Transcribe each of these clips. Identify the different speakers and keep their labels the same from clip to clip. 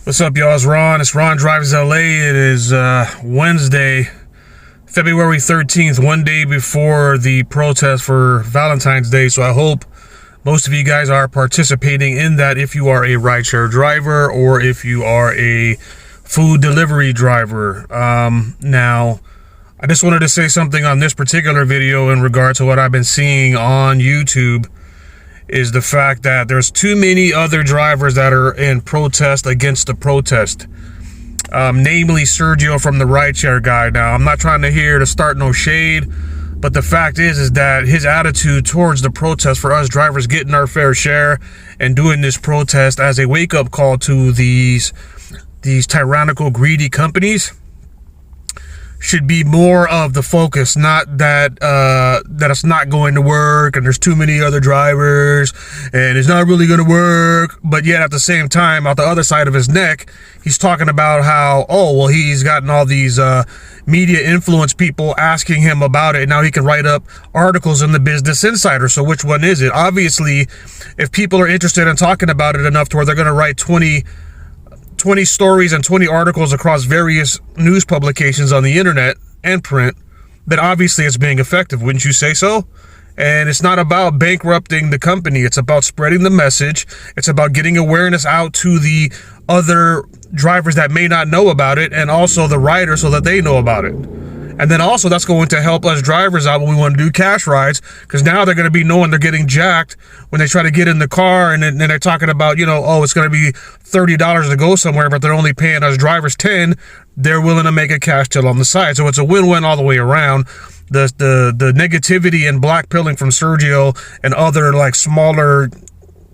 Speaker 1: What's up, y'all? It's Ron. It's Ron Drives LA. It is Wednesday, February 13th, one day before the protest for Valentine's Day. So I hope most of you guys are participating in that if you are a rideshare driver or if you are a food delivery driver. Now, I just wanted to say something on this particular video in regard to what I've been seeing on YouTube. Is the fact that there's too many other drivers that are in protest against the protest. Namely Sergio from the rideshare guy. Now, I'm not trying to start no shade, but the fact is that his attitude towards the protest for us drivers getting our fair share and doing this protest as a wake-up call to these tyrannical, greedy companies should be more of the focus, not that it's not going to work and there's too many other drivers and it's not really going to work. But yet at the same time, out the other side of his neck, he's talking about how, he's gotten all these media influence people asking him about it. And now he can write up articles in the Business Insider. So which one is it? Obviously, if people are interested in talking about it enough to where they're going to write 20 stories and 20 articles across various news publications on the internet and print, then obviously it's being effective, wouldn't you say so? And it's not about bankrupting the company. It's about spreading the message. It's about getting awareness out to the other drivers that may not know about it, and also the riders so that they know about it. And then also that's going to help us drivers out when we want to do cash rides, because now they're going to be knowing they're getting jacked when they try to get in the car, and then they're talking about, it's going to be $30 to go somewhere, but they're only paying us drivers $10. They're willing to make a cash till on the side. So it's a win-win all the way around. The negativity and blackpilling from Sergio and other like smaller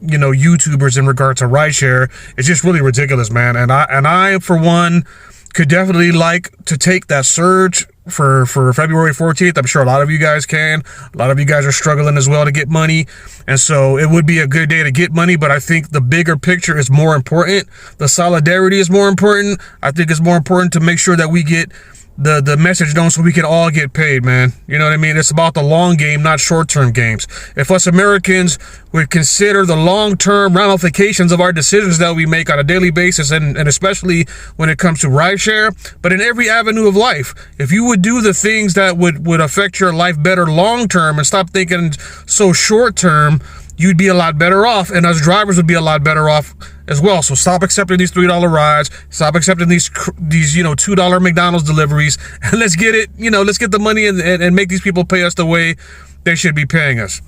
Speaker 1: YouTubers in regard to rideshare is just really ridiculous, man. And I for one could definitely like to take that surge for February 14th. I'm sure a lot of you guys can. A lot of you guys are struggling as well to get money. And so it would be a good day to get money, but I think the bigger picture is more important. The solidarity is more important. I think it's more important to make sure that we get the message known so we can all get paid, man. You know what I mean? It's about the long game, not short-term games. If us Americans would consider the long-term ramifications of our decisions that we make on a daily basis, and especially when it comes to rideshare, but in every avenue of life, if you would do the things that would affect your life better long-term and stop thinking so short-term, you'd be a lot better off, and us drivers would be a lot better off as well. So stop accepting these $3 rides, stop accepting these $2 McDonald's deliveries, and let's get it, let's get the money and make these people pay us the way they should be paying us.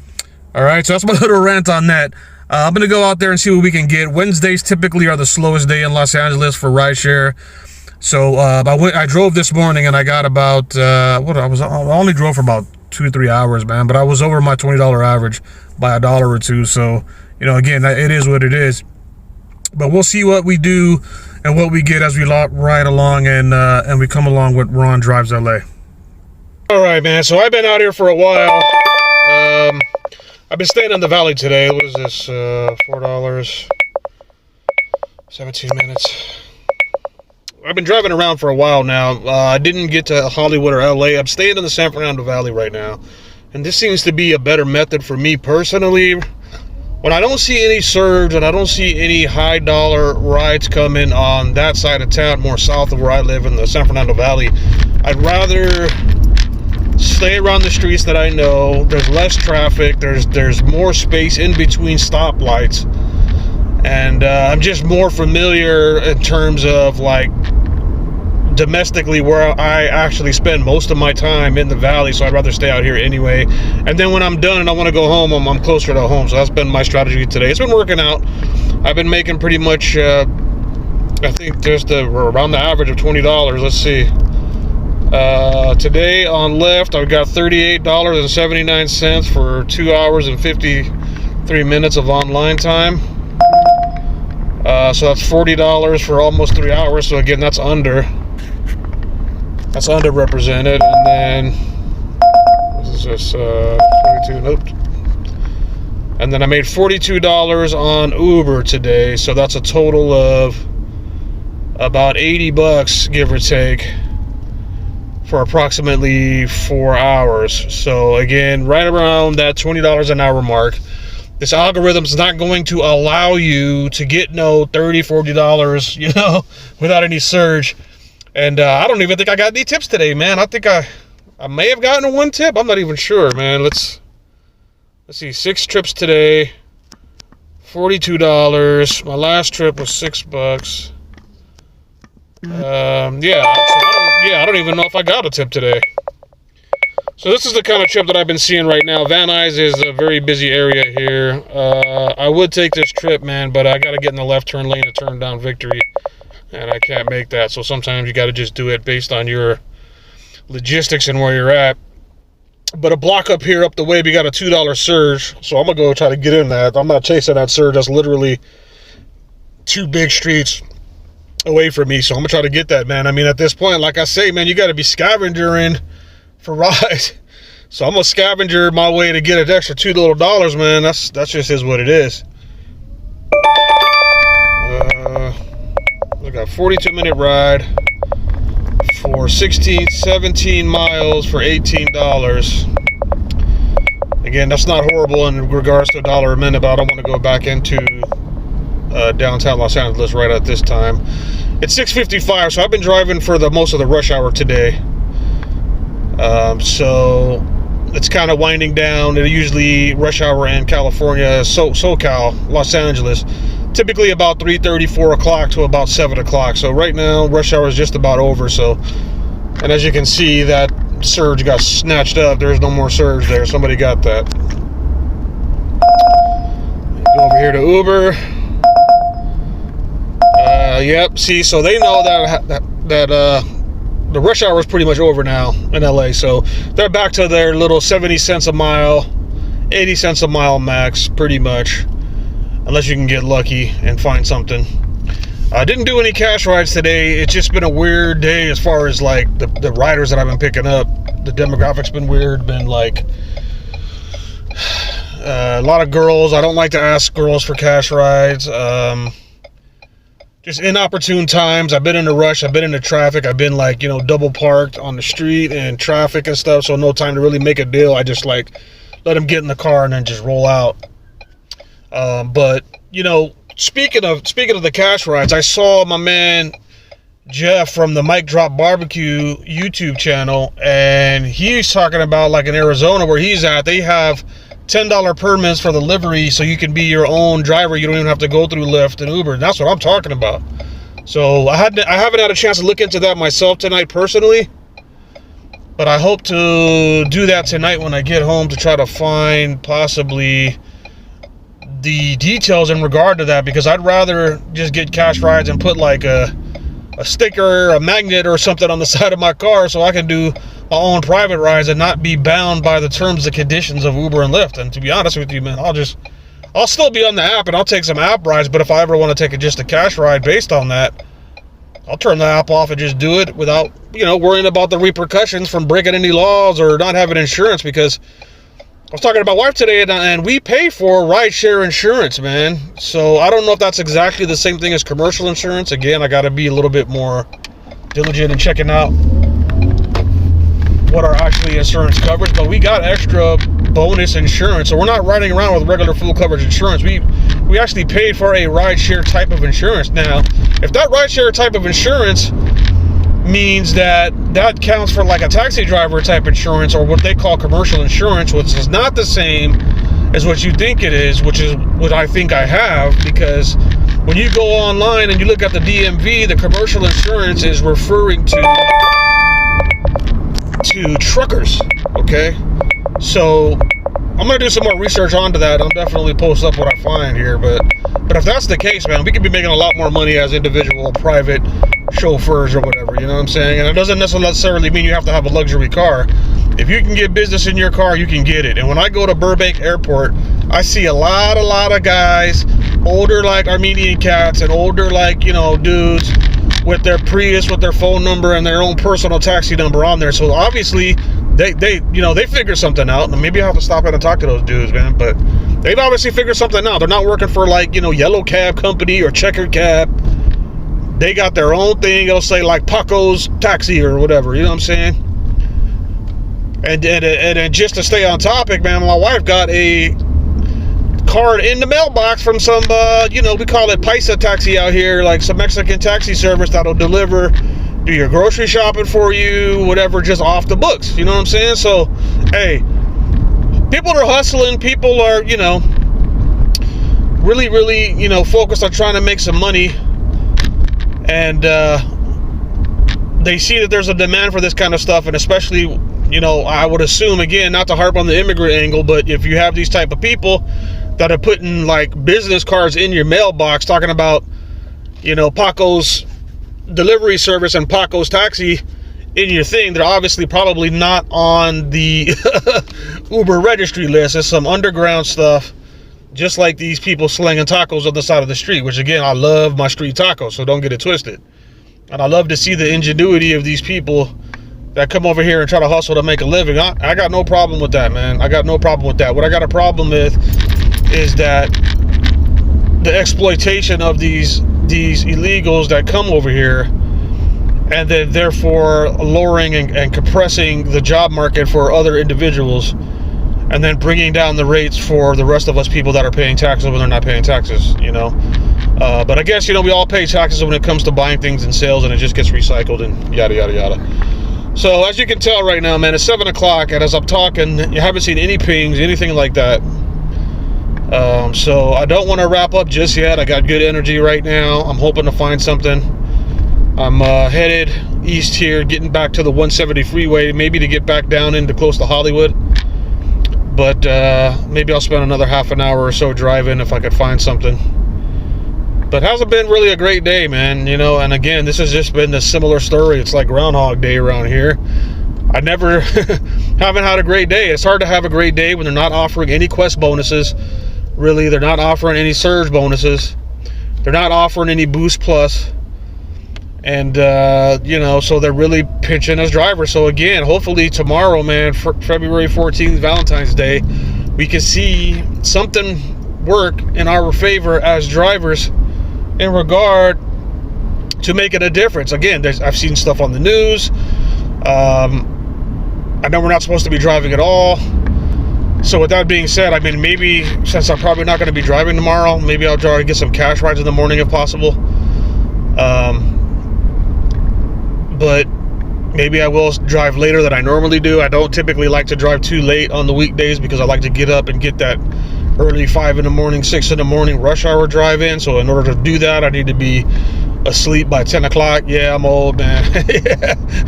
Speaker 1: All right, so that's my little rant on that. I'm going to go out there and see what we can get. Wednesdays typically are the slowest day in Los Angeles for rideshare. So I drove this morning and I got about, I only drove for about 2-3 hours, man, but I was over my $20 average by $1 or $2. So, again, it is what it is. But we'll see what we do and what we get as we ride along and we come along with Ron Drives LA. All right, man. So I've been out here for a while. I've been staying in the valley today. What is this? $4, 17 minutes. I've been driving around for a while now. I didn't get to Hollywood or LA. I'm staying in the San Fernando Valley right now. And this seems to be a better method for me personally. When I don't see any surge and I don't see any high dollar rides coming on that side of town, more south of where I live in the San Fernando Valley, I'd rather stay around the streets that I know. There's less traffic. There's more space in between stoplights. And I'm just more familiar in terms of like domestically where I actually spend most of my time in the valley, so I'd rather stay out here anyway. And then when I'm done and I want to go home, I'm closer to home. So that's been my strategy today. It's been working out. I've been making pretty much I think just around the average of $20. Let's see, today on Lyft I got $38.79 for 2 hours and 53 minutes of online time. So that's $40 for almost 3 hours. So again, that's underrepresented. And then this is just 42. Nope. And then I made $42 on Uber today. So that's a total of about $80, give or take, for approximately 4 hours. So again, right around that $20 an hour mark. This algorithm's not going to allow you to get no $30, $40, you know, without any surge. And I don't even think I got any tips today, man. I think I may have gotten one tip. I'm not even sure, man. Let's see. 6 trips today, $42. My last trip was $6. I don't even know if I got a tip today. So this is the kind of trip that I've been seeing right now. Van Nuys is a very busy area here. I would take this trip, man, but I got to get in the left turn lane to turn down Victory, and I can't make that. So sometimes you got to just do it based on your logistics and where you're at. But a block up here, up the way, we got a $2 surge. So I'm going to go try to get in that. I'm not chasing that surge. That's literally 2 big streets away from me. So I'm going to try to get that, man. I mean, at this point, like I say, man, you got to be scavengering for rides. So I'm gonna scavenger my way to get an extra $2 little, man. That's just is what it is. We got a 42-minute ride for 17 miles for $18. Again, that's not horrible in regards to $1 a minute, but I don't want to go back into downtown Los Angeles right at this time. It's 6:55, so I've been driving for most of the rush hour today. So it's kind of winding down. It usually rush hour in California, SoCal, Los Angeles, typically about 3:30, 4 o'clock to about 7 o'clock. So right now, rush hour is just about over. So, and as you can see, that surge got snatched up. There's no more surge there. Somebody got that. Go over here to Uber. Yep. See, so they know that the rush hour is pretty much over now in LA, so they're back to their little 70 cents a mile, 80 cents a mile max, pretty much, unless you can get lucky and find something. I didn't do any cash rides today. It's just been a weird day as far as like the riders that I've been picking up. The demographics been weird, been like a lot of girls. I don't like to ask girls for cash rides. Just inopportune times. I've been in a rush. I've been in the traffic. I've been like, you know, double parked on the street and traffic and stuff. So no time to really make a deal. I just like let them get in the car and then just roll out. But you know, speaking of the cash rides, I saw my man Jeff from the Mike Drop Barbecue YouTube channel, and he's talking about like in Arizona where he's at, they have $10 permits for the livery, so you can be your own driver. You don't even have to go through Lyft and Uber. And that's what I'm talking about. So I haven't had a chance to look into that myself tonight personally, but I hope to do that tonight when I get home to try to find possibly the details in regard to that, because I'd rather just get cash rides and put like a sticker, a magnet or something on the side of my car so I can do my own private rides and not be bound by the terms and conditions of Uber and Lyft. And to be honest with you, man, I'll still be on the app and I'll take some app rides, but if I ever want to take just a cash ride based on that, I'll turn the app off and just do it without, you know, worrying about the repercussions from breaking any laws or not having insurance. Because I was talking to my wife today, and we pay for rideshare insurance, man. So I don't know if that's exactly the same thing as commercial insurance. Again, I got to be a little bit more diligent in checking out what our actually insurance covers, but we got extra bonus insurance, so we're not riding around with regular full coverage insurance. We actually paid for a rideshare type of insurance. Now, if that rideshare type of insurance means that counts for like a taxi driver type insurance, or what they call commercial insurance, which is not the same as what you think it is, which is what I think I have, because when you go online and you look at the DMV, the commercial insurance is referring to truckers. Okay, so I'm gonna do some more research onto that. I'll definitely post up what I find here, but if that's the case, man, we could be making a lot more money as individual private chauffeurs or whatever, you know what I'm saying? And it doesn't necessarily mean you have to have a luxury car. If you can get business in your car, you can get it. And when I go to Burbank Airport, I see a lot of guys, older like Armenian cats and older like, you know, dudes with their Prius, with their phone number and their own personal taxi number on there. So obviously they figure something out. And maybe I have to stop in and talk to those dudes, man. But they've obviously figured something out. They're not working for like, you know, Yellow Cab Company or Checkered Cab. They got their own thing. It'll say like Paco's Taxi or whatever. You know what I'm saying? And just to stay on topic, man, my wife got a card in the mailbox from some, we call it Paisa taxi out here, like some Mexican taxi service that'll deliver, do your grocery shopping for you, whatever, just off the books. You know what I'm saying? So, hey, people are hustling. People are, really, really, focused on trying to make some money. And they see that there's a demand for this kind of stuff. And especially, I would assume, again, not to harp on the immigrant angle, but if you have these type of people that are putting like business cards in your mailbox talking about, Paco's delivery service and Paco's taxi in your thing, they're obviously probably not on the Uber registry list. It's some underground stuff, just like these people slinging tacos on the side of the street, which again, I love my street tacos, so don't get it twisted. And I love to see the ingenuity of these people that come over here and try to hustle to make a living. I got no problem with that, man. I got no problem with that. What I got a problem with is that the exploitation of these illegals that come over here, and then therefore lowering and compressing the job market for other individuals, and then bringing down the rates for the rest of us people that are paying taxes when they're not paying taxes, But I guess, we all pay taxes when it comes to buying things and sales, and it just gets recycled and yada, yada, yada. So as you can tell right now, man, it's 7 o'clock, and as I'm talking, you haven't seen any pings, anything like that. So I don't want to wrap up just yet. I got good energy right now. I'm hoping to find something. I'm headed east here, getting back to the 170 freeway, maybe to get back down into close to Hollywood. But maybe I'll spend another half an hour or so driving if I could find something. But hasn't been really a great day, man, and again, this has just been a similar story. It's like Groundhog Day around here. I never haven't had a great day. It's hard to have a great day when they're not offering any quest bonuses. Really, they're not offering any surge bonuses. They're not offering any boost plus. And, so they're really pinching us drivers. So again, hopefully tomorrow, man, February 14th, Valentine's Day, we can see something work in our favor as drivers in regard to making a difference. Again, I've seen stuff on the news. I know we're not supposed to be driving at all. So with that being said, maybe since I'm probably not going to be driving tomorrow, maybe I'll try to get some cash rides in the morning if possible. But maybe I will drive later than I normally do. I don't typically like to drive too late on the weekdays because I like to get up and get that early 5 in the morning, 6 in the morning rush hour drive in. So in order to do that, I need to be asleep by 10 o'clock. Yeah, I'm old, man.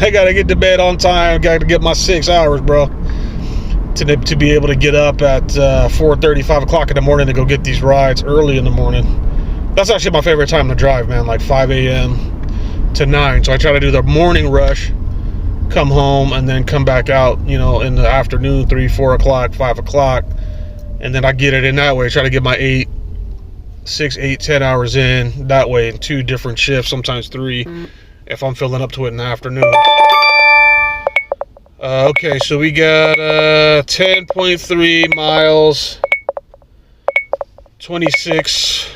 Speaker 1: I got to get to bed on time. Got to get my 6 hours, bro, to be able to get up at 4:30, 5 o'clock in the morning to go get these rides early in the morning. That's actually my favorite time to drive, man, like 5 a.m. to 9. So I try to do the morning rush, come home, and then come back out, in the afternoon, 3, 4 o'clock, 5 o'clock. And then I get it in that way. Try to get my 6, 8, 10 hours in that way in 2 different shifts, sometimes 3, if I'm filling up to it in the afternoon. Okay, so we got 10.3 miles, 26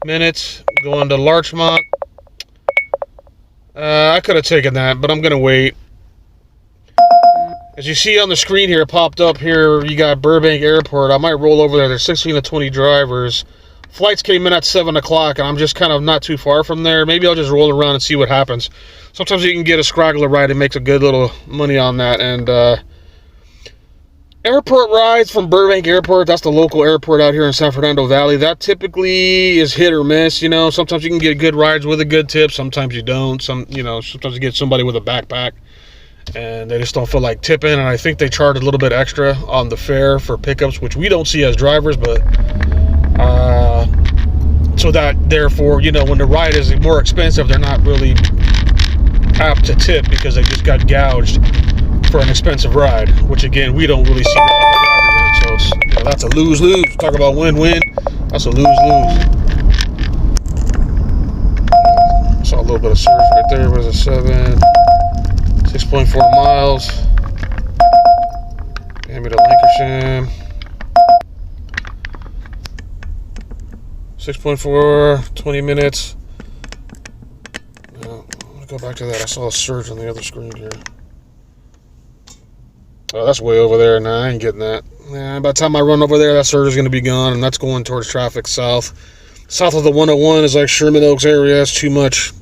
Speaker 1: minutes going to Larchmont. I could have taken that, but I'm going to wait. As you see on the screen here, popped up here, you got Burbank Airport. I might roll over there. There's 16 to 20 drivers. Flights came in at 7 o'clock, and I'm just kind of not too far from there. Maybe I'll just roll around and see what happens. Sometimes you can get a scraggler ride and makes a good little money on that. And airport rides from Burbank Airport, that's the local airport out here in San Fernando Valley. That typically is hit or miss, Sometimes you can get good rides with a good tip. Sometimes you don't. Sometimes you get somebody with a backpack and they just don't feel like tipping. And I think they charge a little bit extra on the fare for pickups, which we don't see as drivers, but so that therefore, when the ride is more expensive, they're not really apt to tip because they just got gouged for an expensive ride, which again, we don't really see that on the driver's end. So that's a lose-lose. Talk about win-win. That's a lose-lose. Saw a little bit of surge right there. What is it? 6.4 miles. Hand me to Lancashire. 6.4, 20 minutes. I'm gonna go back to that. I saw a surge on the other screen here. Oh, that's way over there. Nah, I ain't getting that. And by the time I run over there, that surge is going to be gone, and that's going towards traffic south. South of the 101 is like Sherman Oaks area. It's too much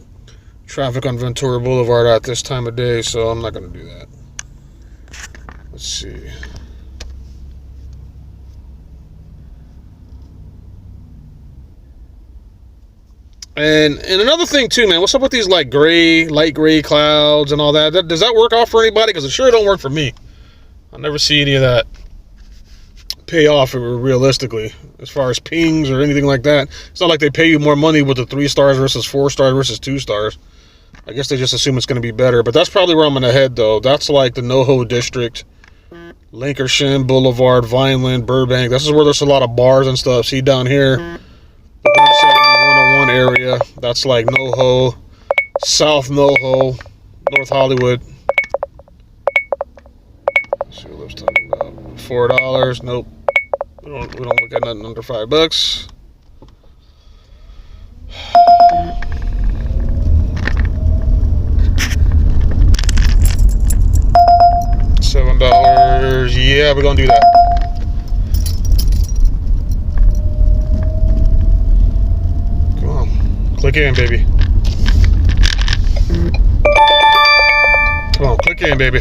Speaker 1: traffic on Ventura Boulevard at this time of day, so I'm not going to do that. Let's see. And another thing too, man, what's up with these like light gray clouds and all that? Does that work out for anybody? Because it sure don't work for me. I never see any of that pay off realistically as far as pings or anything like that. It's not like they pay you more money with the 3 stars versus 4 stars versus 2 stars. I guess they just assume it's going to be better, but that's probably where I'm going to head though. That's like the NoHo district, Lincoln Boulevard, Vineland, Burbank. This is where there's a lot of bars and stuff. See down here, the 17101 area. That's like NoHo, South NoHo, North Hollywood. Let's see what Lyft's talking about. $4. Nope. We don't look at nothing under $5. $7. Yeah, we're gonna do that. Come on, click in, baby. Come on, click in, baby.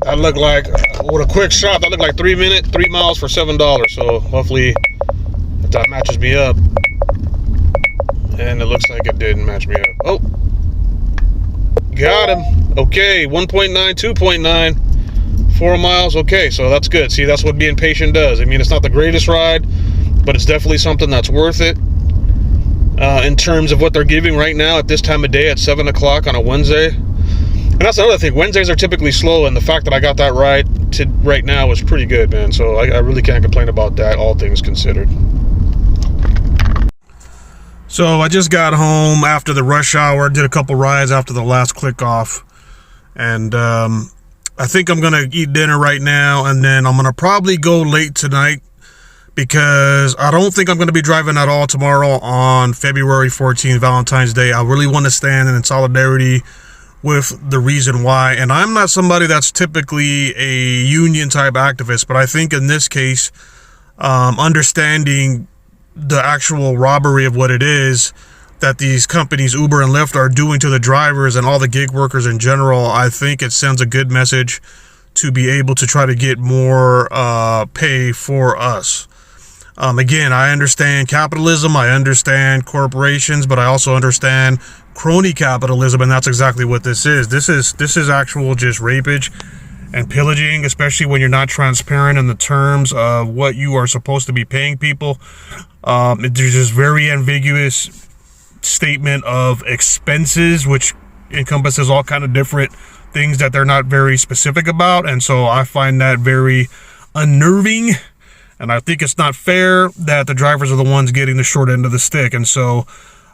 Speaker 1: That looked like, with a quick shot, that looked like 3 miles for $7. So hopefully, if that matches me up, and it looks like it didn't match me up. Oh, got him. Okay, 1.9, 2.9, 4 miles. Okay, so that's good. See, that's what being patient does. I mean, it's not the greatest ride, but it's definitely something that's worth it. In terms of what they're giving right now at this time of day at 7 o'clock on a Wednesday. And that's another thing. Wednesdays are typically slow, and the fact that I got that ride to right now is pretty good, man. So I really can't complain about that, all things considered. So I just got home after the rush hour, did a couple rides after the last click off, and I think I'm gonna eat dinner right now, and then I'm gonna probably go late tonight because I don't think I'm gonna be driving at all tomorrow on February 14th, Valentine's Day. I really want to stand in solidarity with the reason why. And I'm not somebody that's typically a union type activist, but I think in this case, understanding the actual robbery of what it is that these companies, Uber and Lyft, are doing to the drivers and all the gig workers in general, I think it sends a good message to be able to try to get more pay for us. Again, I understand capitalism, I understand corporations, but I also understand crony capitalism, and that's exactly what this is. This is actual just rapage and pillaging, especially when you're not transparent in the terms of what you are supposed to be paying people. There's this very ambiguous statement of expenses, which encompasses all kind of different things that they're not very specific about, and so I find that very unnerving. And I think it's not fair that the drivers are the ones getting the short end of the stick. And so,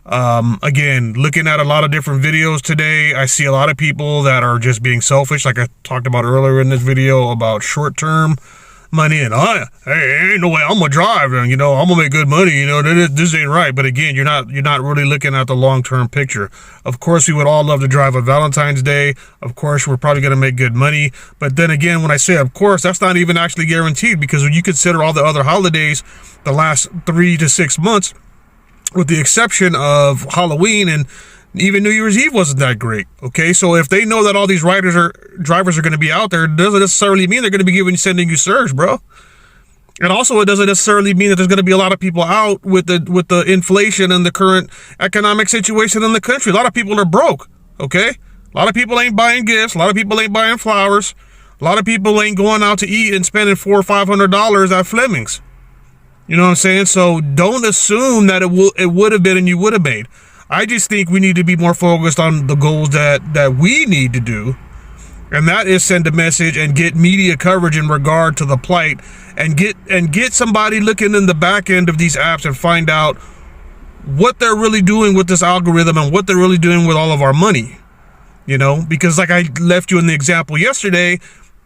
Speaker 1: again, looking at a lot of different videos today, I see a lot of people that are just being selfish, like I talked about earlier in this video about short-term money. And, hey, ain't no way I'm going to drive, and, I'm going to make good money. This ain't right. But, again, you're not really looking at the long-term picture. Of course, we would all love to drive on Valentine's Day. Of course, we're probably going to make good money. But then again, when I say of course, that's not even actually guaranteed, because when you consider all the other holidays the last 3 to 6 months, with the exception of Halloween, and even New Year's Eve wasn't that great. Okay, so if they know that all these drivers are going to be out there, it doesn't necessarily mean they're going to be sending you surge, bro. And also, it doesn't necessarily mean that there's going to be a lot of people out with the inflation and the current economic situation in the country. A lot of people are broke. Okay, a lot of people ain't buying gifts. A lot of people ain't buying flowers. A lot of people ain't going out to eat and spending $400 or $500 at Fleming's. You know what I'm saying? So don't assume that it would have been and you would have made. I just think we need to be more focused on the goals that we need to do, and that is send a message and get media coverage in regard to the plight, and get somebody looking in the back end of these apps and find out what they're really doing with this algorithm and what they're really doing with all of our money. Because like I left you in the example yesterday,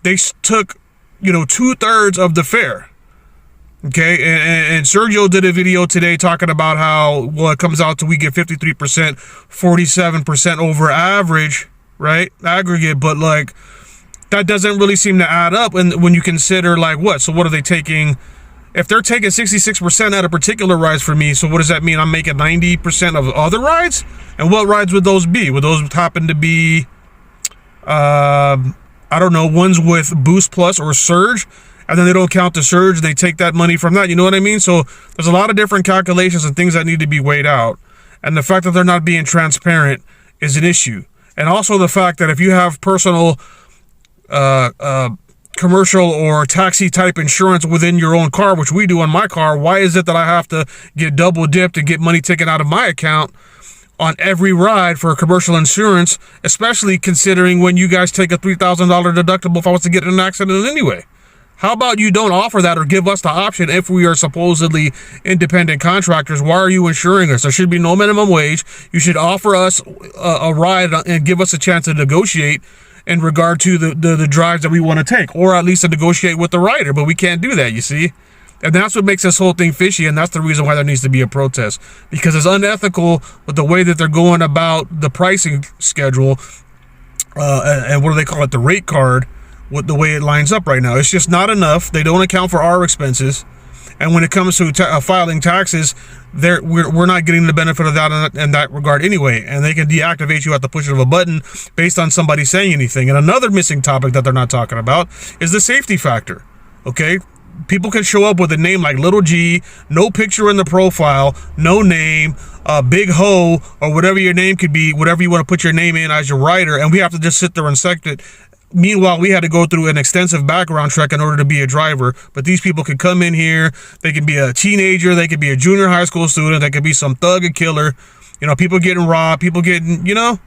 Speaker 1: they took 2/3 of the fare. Okay, and Sergio did a video today talking about how, it comes out to we get 53%, 47% over average, right? Aggregate, but like, that doesn't really seem to add up. And when you consider like what, so what are they taking? If they're taking 66% out of particular rides for me, so what does that mean? I'm making 90% of other rides? And what rides would those be? Would those happen to be, I don't know, ones with Boost Plus or Surge? And then they don't count the Surge and they take that money from that. You know what I mean? So there's a lot of different calculations and things that need to be weighed out. And the fact that they're not being transparent is an issue. And also the fact that if you have personal commercial or taxi type insurance within your own car, which we do on my car, why is it that I have to get double dipped and get money taken out of my account on every ride for commercial insurance, especially considering when you guys take a $3,000 deductible if I was to get in an accident anyway? How about you don't offer that or give us the option if we are supposedly independent contractors? Why are you insuring us? There should be no minimum wage. You should offer us a ride and give us a chance to negotiate in regard to the drives that we want to take, or at least to negotiate with the rider, but we can't do that, you see? And that's what makes this whole thing fishy, and that's the reason why there needs to be a protest, because it's unethical with the way that they're going about the pricing schedule, and what do they call it, the rate card, with the way it lines up right now. It's just not enough. They don't account for our expenses, and when it comes to filing taxes, we're not getting the benefit of that in that regard anyway, and they can deactivate you at the push of a button based on somebody saying anything. And another missing topic that they're not talking about is the safety factor. Okay, people can show up with a name like Little G, no picture in the profile, no name, Big Ho, or whatever your name could be, whatever you want to put your name in as your rider, and we have to just sit there and sect it. Meanwhile, we had to go through an extensive background check in order to be a driver. But these people could come in here. They could be a teenager. They could be a junior high school student. They could be some thug and killer. You know, people getting robbed. People getting, you know.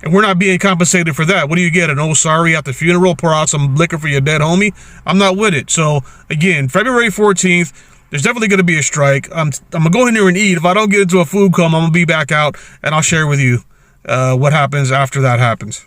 Speaker 1: And we're not being compensated for that. What do you get? An oh sorry at the funeral? Pour out some liquor for your dead homie? I'm not with it. So, again, February 14th, there's definitely going to be a strike. I'm going to go in there and eat. If I don't get into a food coma, I'm going to be back out. And I'll share with you what happens after that happens.